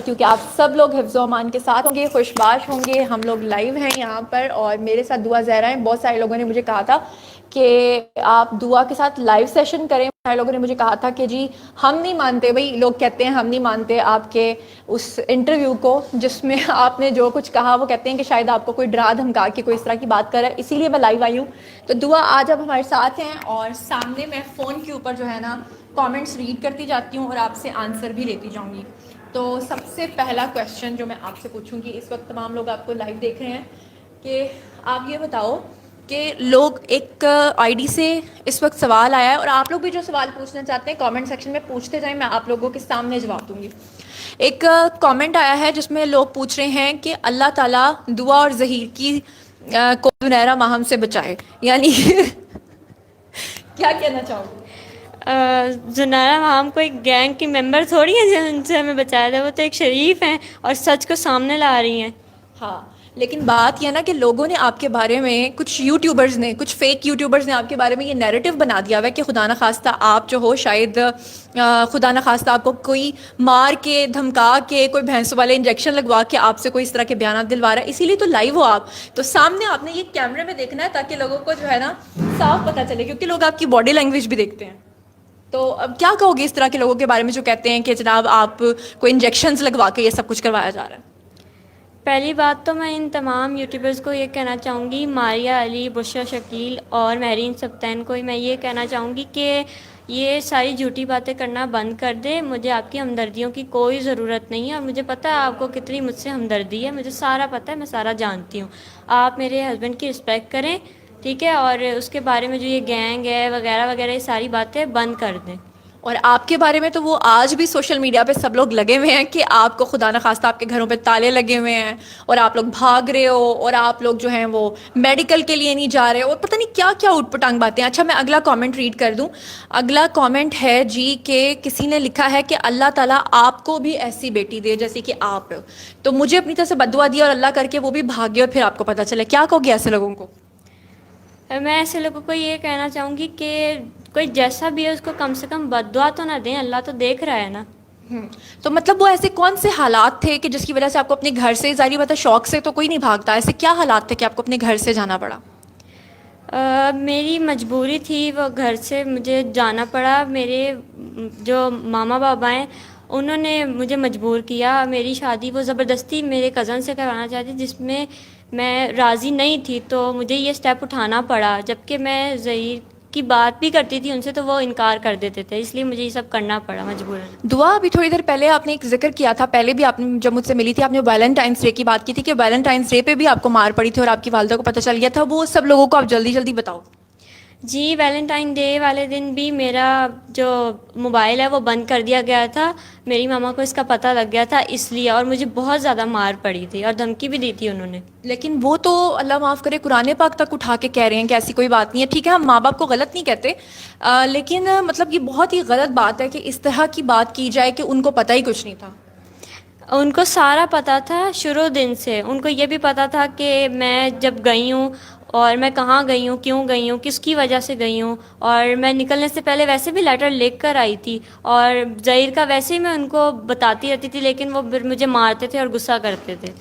کرتی ہوں کہ آپ سب لوگ حفظ و امان کے ساتھ ہوں گے, خوشباش ہوں گے. ہم لوگ لائیو ہیں یہاں پر اور میرے ساتھ دعا زہرا ہیں. بہت سارے لوگوں نے مجھے کہا تھا کہ آپ دعا کے ساتھ لائیو سیشن کریں. سارے لوگوں نے مجھے کہا تھا کہ جی ہم نہیں مانتے, بھائی لوگ کہتے ہیں ہم نہیں مانتے آپ کے اس انٹرویو کو جس میں آپ نے جو کچھ کہا. وہ کہتے ہیں کہ شاید آپ کو کوئی ڈرا دھمکا کے کوئی اس طرح کی بات کر رہا ہے, اسی لیے میں لائیو آئی ہوں. تو دعا آج آپ ہمارے ساتھ ہیں اور سامنے میں فون کے اوپر جو ہے نا کامنٹس ریڈ کرتی جاتی ہوں اور آپ سے آنسر بھی لیتی جاؤں گی. تو سب سے پہلا کویشچن جو میں آپ سے پوچھوں گی, اس وقت تمام لوگ آپ کو لائیو دیکھ رہے ہیں, کہ آپ یہ بتاؤ کہ لوگ ایک آئی ڈی سے اس وقت سوال آیا ہے اور آپ لوگ بھی جو سوال پوچھنا چاہتے ہیں کامنٹ سیکشن میں پوچھتے جائیں, میں آپ لوگوں کے سامنے جواب دوں گی. ایک کامنٹ آیا ہے جس میں لوگ پوچھ رہے ہیں کہ اللہ تعالیٰ دعا اور ظہیر کی کو زنیرہ ماہم سے بچائے, یعنی کیا کہنا چاہو گی؟ زنارہ ہم کوئی گینگ کی ممبر تھوڑی ہیں جن سے ہمیں بچایا تھا, وہ تو ایک شریف ہیں اور سچ کو سامنے لا رہی ہیں. ہاں لیکن بات یہ نا کہ لوگوں نے آپ کے بارے میں, کچھ یوٹیوبرز نے, کچھ فیک یوٹیوبرز نے آپ کے بارے میں یہ نیریٹو بنا دیا ہوا ہے کہ خدا نخواستہ آپ جو ہو شاید خدا نخواستہ آپ کو کوئی مار کے دھمکا کے کوئی بھینسوں والے انجیکشن لگوا کے آپ سے کوئی اس طرح کے بیانات دلوا رہا ہے. اسی لیے تو لائیو ہو آپ, تو سامنے آپ نے یہ کیمرے میں دیکھنا ہے تاکہ لوگوں کو جو ہے نا صاف پتہ چلے, کیونکہ لوگ آپ کی باڈی لینگویج بھی دیکھتے ہیں. تو اب کیا کہو گے اس طرح کے لوگوں کے بارے میں جو کہتے ہیں کہ جناب آپ کو انجیکشنز لگوا کے یہ سب کچھ کروایا جا رہا ہے؟ پہلی بات تو میں ان تمام یوٹیوبرز کو یہ کہنا چاہوں گی, ماریہ علی, بشرا شکیل اور مہرین سبطین کو میں یہ کہنا چاہوں گی کہ یہ ساری جھوٹی باتیں کرنا بند کر دے. مجھے آپ کی ہمدردیوں کی کوئی ضرورت نہیں ہے اور مجھے پتہ ہے آپ کو کتنی مجھ سے ہمدردی ہے, مجھے سارا پتہ ہے, میں سارا جانتی ہوں. آپ میرے ہسبینڈ کی رسپیکٹ کریں, ٹھیک ہے, اور اس کے بارے میں جو یہ گینگ ہے وغیرہ وغیرہ یہ ساری باتیں بند کر دیں. اور آپ کے بارے میں تو وہ آج بھی سوشل میڈیا پہ سب لوگ لگے ہوئے ہیں کہ آپ کو خدا نخواستہ آپ کے گھروں پہ تالے لگے ہوئے ہیں اور آپ لوگ بھاگ رہے ہو اور آپ لوگ جو ہیں وہ میڈیکل کے لیے نہیں جا رہے اور پتہ نہیں کیا کیا اٹھ پٹانگ باتیں. اچھا میں اگلا کامنٹ ریڈ کر دوں. اگلا کامنٹ ہے جی کہ کسی نے لکھا ہے کہ اللہ تعالیٰ آپ کو بھی ایسی بیٹی دے جیسے کہ آپ, تو مجھے اپنی طرف سے بددعا دی اور اللہ کر کے وہ بھی بھاگے اور پھر آپ کو پتہ چلے. کیا کہو گے ایسے لوگوں کو؟ میں ایسے لوگوں کو یہ کہنا چاہوں گی کہ کوئی جیسا بھی ہے اس کو کم سے کم بد دعا تو نہ دیں, اللہ تو دیکھ رہا ہے نا. تو مطلب وہ ایسے کون سے حالات تھے کہ جس کی وجہ سے آپ کو اپنے گھر سے, ظاہری بات ہے شوق سے تو کوئی نہیں بھاگتا, ایسے کیا حالات تھے کہ آپ کو اپنے گھر سے جانا پڑا؟ میری مجبوری تھی, وہ گھر سے مجھے جانا پڑا. میرے جو ماما بابا ہیں انہوں نے مجھے مجبور کیا. میری شادی وہ زبردستی میرے کزن سے کروانا چاہتی جس میں میں راضی نہیں تھی, تو مجھے یہ سٹیپ اٹھانا پڑا. جبکہ میں ظہیر کی بات بھی کرتی تھی ان سے تو وہ انکار کر دیتے تھے, اس لیے مجھے یہ سب کرنا پڑا مجبوراً. دعا ابھی تھوڑی دیر پہلے آپ نے ایک ذکر کیا تھا, پہلے بھی آپ نے جب مجھ سے ملی تھی آپ نے ویلنٹائنس ڈے کی بات کی تھی کہ ویلنٹائنس ڈے پہ بھی آپ کو مار پڑی تھی اور آپ کی والدہ کو پتہ چل گیا تھا. وہ سب لوگوں کو آپ جلدی جلدی بتاؤ. جی, ویلنٹائن ڈے والے دن بھی میرا جو موبائل ہے وہ بند کر دیا گیا تھا. میری ماما کو اس کا پتہ لگ گیا تھا اس لیے, اور مجھے بہت زیادہ مار پڑی تھی اور دھمکی بھی دی تھی انہوں نے. لیکن وہ تو اللہ معاف کرے قرآن پاک تک اٹھا کے کہہ رہے ہیں کہ ایسی کوئی بات نہیں ہے. ٹھیک ہے ہم ماں باپ کو غلط نہیں کہتے, لیکن مطلب یہ بہت ہی غلط بات ہے کہ اس طرح کی بات کی جائے کہ ان کو پتہ ہی کچھ نہیں تھا. ان کو سارا پتہ تھا شروع دن سے. ان کو یہ بھی پتہ تھا کہ میں جب گئی ہوں اور میں کہاں گئی ہوں, کیوں گئی ہوں, کس کی وجہ سے گئی ہوں, اور میں نکلنے سے پہلے ویسے بھی لیٹر لکھ کر آئی تھی. اور ظہیر کا ویسے ہی میں ان کو بتاتی رہتی تھی لیکن وہ پھر مجھے مارتے تھے اور غصہ کرتے تھے.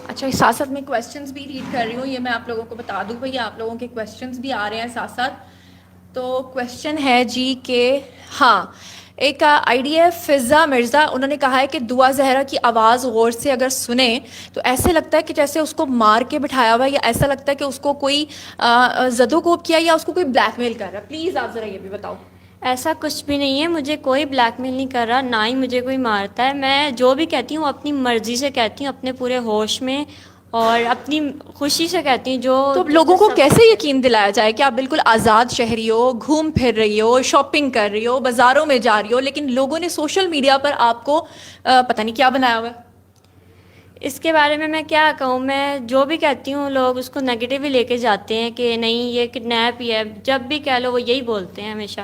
اچھا ساتھ ساتھ میں کویشچنس بھی ریڈ کر رہی ہوں, یہ میں آپ لوگوں کو بتا دوں بھائی آپ لوگوں کے کویشچنس بھی آ رہے ہیں ساتھ ساتھ. تو کویشچن ہے جی کہ ہاں ایک آئی ڈی ہے فضا مرزا, انہوں نے کہا ہے کہ دعا زہرا کی آواز غور سے اگر سنیں تو ایسے لگتا ہے کہ جیسے اس کو مار کے بٹھایا ہوا ہے, یا ایسا لگتا ہے کہ اس کو کوئی زد و کوب کیا یا اس کو کوئی بلیک میل کر رہا ہے. پلیز آپ ذرا یہ بھی بتاؤ. ایسا کچھ بھی نہیں ہے, مجھے کوئی بلیک میل نہیں کر رہا, نہ ہی مجھے کوئی مارتا ہے. میں جو بھی کہتی ہوں اپنی مرضی سے کہتی ہوں, اپنے پورے ہوش میں اور اپنی خوشی سے کہتی ہوں. تو جو لوگوں کو سب کیسے یقین دلایا جائے کہ آپ بالکل آزاد شہری ہو, گھوم پھر رہی ہو, شاپنگ کر رہی ہو, بازاروں میں جا رہی ہو, لیکن لوگوں نے سوشل میڈیا پر آپ کو پتہ نہیں کیا بنایا ہوا ہے؟ اس کے بارے میں کیا کہوں, میں جو بھی کہتی ہوں لوگ اس کو نگیٹو ہی لے کے جاتے ہیں کہ نہیں یہ کڈنیپ ہی ہے. جب بھی کہہ لو وہ یہی بولتے ہیں ہمیشہ.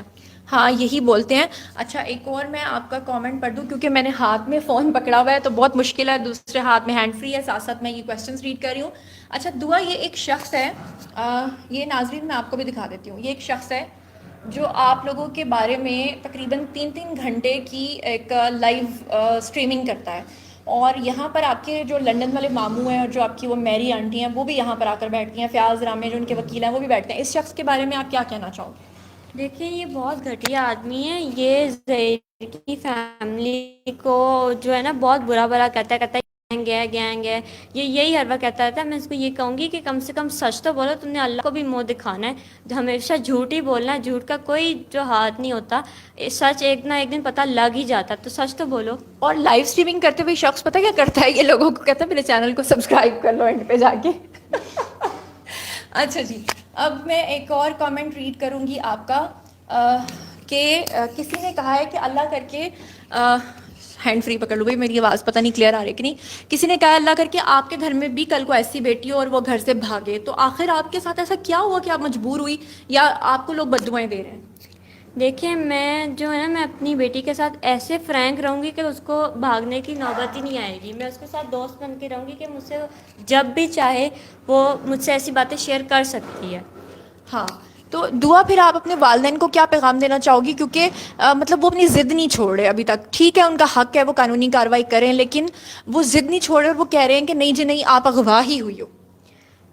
ہاں یہی بولتے ہیں. اچھا ایک اور میں آپ کا کامنٹ پڑھ دوں کیونکہ میں نے ہاتھ میں فون پکڑا ہوا ہے تو بہت مشکل ہے, دوسرے ہاتھ میں ہینڈ فری ہے, ساتھ ساتھ میں یہ کویشچنس ریڈ کر رہی ہوں. اچھا دعا یہ ایک شخص ہے, یہ ناظرین میں آپ کو بھی دکھا دیتی ہوں, یہ ایک شخص ہے جو آپ لوگوں کے بارے میں تقریباً 3 گھنٹے کی ایک لائیو اسٹریمنگ کرتا ہے. اور یہاں پر آپ کے جو لنڈن والے ماموں ہیں اور جو آپ کی وہ میری آنٹی ہیں وہ بھی یہاں پر آ کر بیٹھتی ہیں, فیاض رامے جو ان کے وکیل ہیں وہ بھی بیٹھتے ہیں. اس شخص کے بارے میں آپ کیا کہنا چاہو گے؟ دیکھیں یہ بہت گھٹیا آدمی ہے. یہ زہیر کی فیملی کو جو ہے نا بہت برا بھلا کہتا ہے گینگ ہے. یہ یہی ہر وقت کہتا رہتا ہے. میں اس کو یہ کہوں گی کہ کم سے کم سچ تو بولو. تم نے اللہ کو بھی منہ دکھانا ہے. جو ہمیشہ جھوٹ ہی بولنا ہے, جھوٹ کا کوئی جو ہاتھ نہیں ہوتا. سچ ایک نہ ایک دن پتہ لگ ہی جاتا, تو سچ تو بولو. اور لائیو اسٹریمنگ کرتے ہوئے شخص پتہ کیا کرتا ہے, یہ لوگوں کو کہتا ہے میرے چینل کو سبسکرائب کر لو اینڈ پہ جا کے. اچھا جی, اب میں ایک اور کامنٹ ریڈ کروں گی آپ کا, کہ کسی نے کہا ہے کہ اللہ کر کے, ہینڈ فری پکڑ لو بھائی, میری آواز پتہ نہیں کلیئر آ رہی کہ نہیں. کسی نے کہا اللہ کر کے آپ کے گھر میں بھی کل کو ایسی بیٹی ہو اور وہ گھر سے بھاگے, تو آخر آپ کے ساتھ ایسا کیا ہوا کہ آپ مجبور ہوئی, یا آپ کو لوگ بددعائیں دے رہے ہیں؟ دیکھیں میں جو ہے نا, میں اپنی بیٹی کے ساتھ ایسے فرینک رہوں گی کہ اس کو بھاگنے کی نوبت ہی نہیں آئے گی. میں اس کے ساتھ دوست بن کے رہوں گی کہ مجھ سے جب بھی چاہے وہ مجھ سے ایسی باتیں شیئر کر سکتی ہے. ہاں, تو دعا پھر آپ اپنے والدین کو کیا پیغام دینا چاہو گی, کیونکہ مطلب وہ اپنی ضد نہیں چھوڑ رہے ابھی تک. ٹھیک ہے ان کا حق ہے وہ قانونی کارروائی کریں, لیکن وہ ضد نہیں چھوڑ رہے اور وہ کہہ رہے ہیں کہ نہیں جی نہیں, آپ اغوا ہی ہوئی ہو.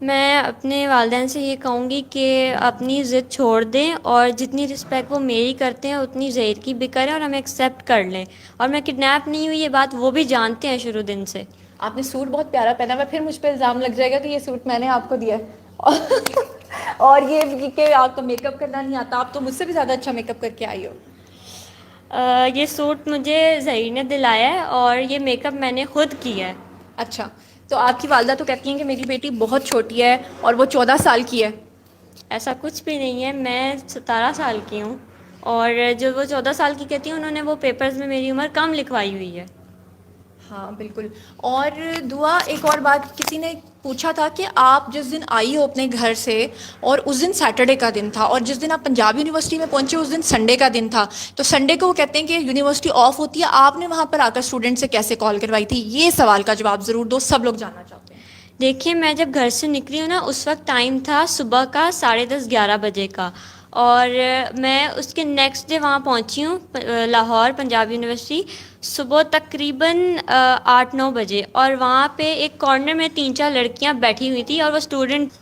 میں اپنے والدین سے یہ کہوں گی کہ اپنی ضد چھوڑ دیں, اور جتنی رسپیکٹ وہ میری کرتے ہیں اتنی زہیر کی بھی کریں, اور ہمیں ایکسیپٹ کر لیں. اور میں کڈنیپ نہیں ہوئی, یہ بات وہ بھی جانتے ہیں شروع دن سے. آپ نے سوٹ بہت پیارا پہنا ہوا, پھر مجھ پہ الزام لگ جائے گا کہ یہ سوٹ میں نے آپ کو دیا ہے. اور یہ بھی کہ آپ کو میک اپ کرنا نہیں آتا, آپ تو مجھ سے بھی زیادہ اچھا میک اپ کر کے آئی ہو. یہ سوٹ مجھے زہیر نے دلایا ہے, اور یہ میک اپ میں نے خود کیا ہے. اچھا, تو آپ کی والدہ تو کہتی ہیں کہ میری بیٹی بہت چھوٹی ہے اور وہ 14 سال کی ہے. ایسا کچھ بھی نہیں ہے, میں 17 سال کی ہوں, اور جو وہ 14 سال کی کہتی ہیں انہوں نے وہ پیپرز میں میری عمر کم لکھوائی ہوئی ہے. ہاں بالکل. اور دعا ایک اور بات, کسی نے پوچھا تھا کہ آپ جس دن آئی ہو اپنے گھر سے, اور اس دن سیٹرڈے کا دن تھا, اور جس دن آپ پنجاب یونیورسٹی میں پہنچے اس دن سنڈے کا دن تھا, تو سنڈے کو وہ کہتے ہیں کہ یونیورسٹی آف ہوتی ہے, آپ نے وہاں پر آ کر اسٹوڈنٹ سے کیسے کال کروائی تھی؟ یہ سوال کا جواب ضرور دو, سب لوگ جاننا چاہتے ہیں. دیکھیے میں جب گھر سے نکلی ہوں نا, اس وقت ٹائم تھا صبح کا 10:30-11 بجے کا, اور میں اس کے نیکسٹ ڈے وہاں پہنچی ہوں لاہور پنجاب یونیورسٹی صبح تقریباً 8-9 بجے, اور وہاں پہ ایک کارنر میں 3-4 لڑکیاں بیٹھی ہوئی تھیں اور وہ اسٹوڈنٹ.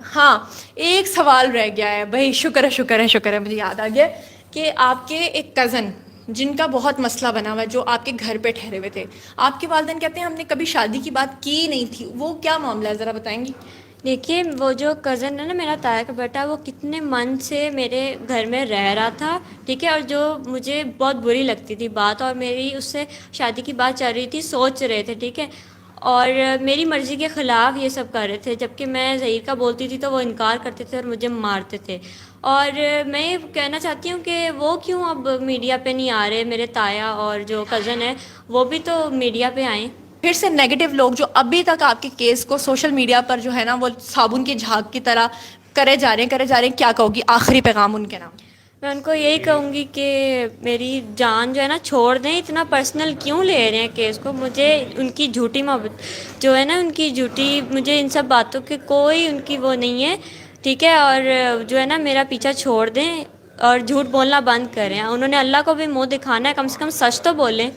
ہاں, ایک سوال رہ گیا ہے بھائی, شکر ہے, مجھے یاد آ گیا کہ آپ کے ایک کزن جن کا بہت مسئلہ بنا ہوا ہے, جو آپ کے گھر پہ ٹھہرے ہوئے تھے, آپ کے والدین کہتے ہیں ہم نے کبھی شادی کی بات کی نہیں تھی, وہ کیا معاملہ ہے ذرا بتائیں گی؟ دیکھیے وہ جو کزن ہے نا, میرا تایا کا بیٹا, وہ کتنے من سے میرے گھر میں رہ رہا تھا, ٹھیک ہے, اور جو مجھے بہت بری لگتی تھی بات, اور میری اس سے شادی کی بات چل رہی تھی, سوچ رہے تھے, ٹھیک ہے, اور میری مرضی کے خلاف یہ سب کر رہے تھے, جبکہ میں ظہیر کا بولتی تھی تو وہ انکار کرتے تھے اور مجھے مارتے تھے. اور میں یہ کہنا چاہتی ہوں کہ وہ کیوں اب میڈیا پہ نہیں آ رہے, میرے تایا اور جو کزن ہے وہ بھی تو میڈیا پہ آئیں. پھر سے نیگیٹو لوگ جو ابھی تک آپ کے کیس کو سوشل میڈیا پر جو ہے نا وہ صابن کے جھاگ کی طرح کرے جا رہے ہیں, کیا کہو گی آخری پیغام ان کے نام؟ میں ان کو یہی کہوں گی کہ میری جان جو ہے نا چھوڑ دیں, اتنا پرسنل کیوں لے رہے ہیں کیس کو. مجھے ان کی جھوٹی محبت جو ہے نا, ان کی جھوٹی, مجھے ان سب باتوں کے کوئی ان کی وہ نہیں ہے, ٹھیک ہے, اور جو ہے نا میرا پیچھا چھوڑ دیں اور جھوٹ بولنا بند کریں. انہوں نے اللہ کو بھی منہ دکھانا ہے, کم سے کم سچ تو بولیں.